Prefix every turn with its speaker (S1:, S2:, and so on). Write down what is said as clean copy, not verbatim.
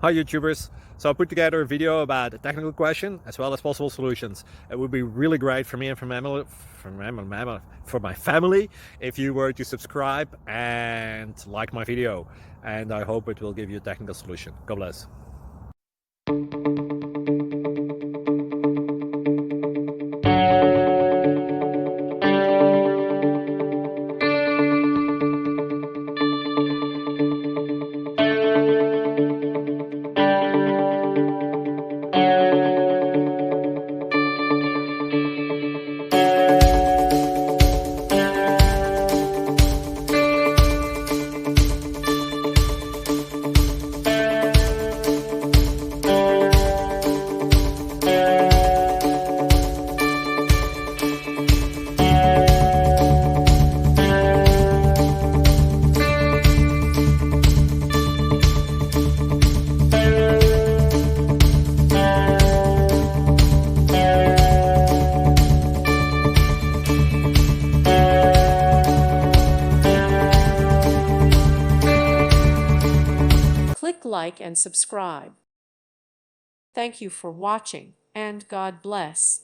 S1: Hi YouTubers! So I put together a video about a technical question as well as possible solutions. It would be really great for me and for my family if you were to subscribe and like my video, and I hope it will give you a technical solution. God bless.
S2: Click like and subscribe. Thank you for watching, and God bless.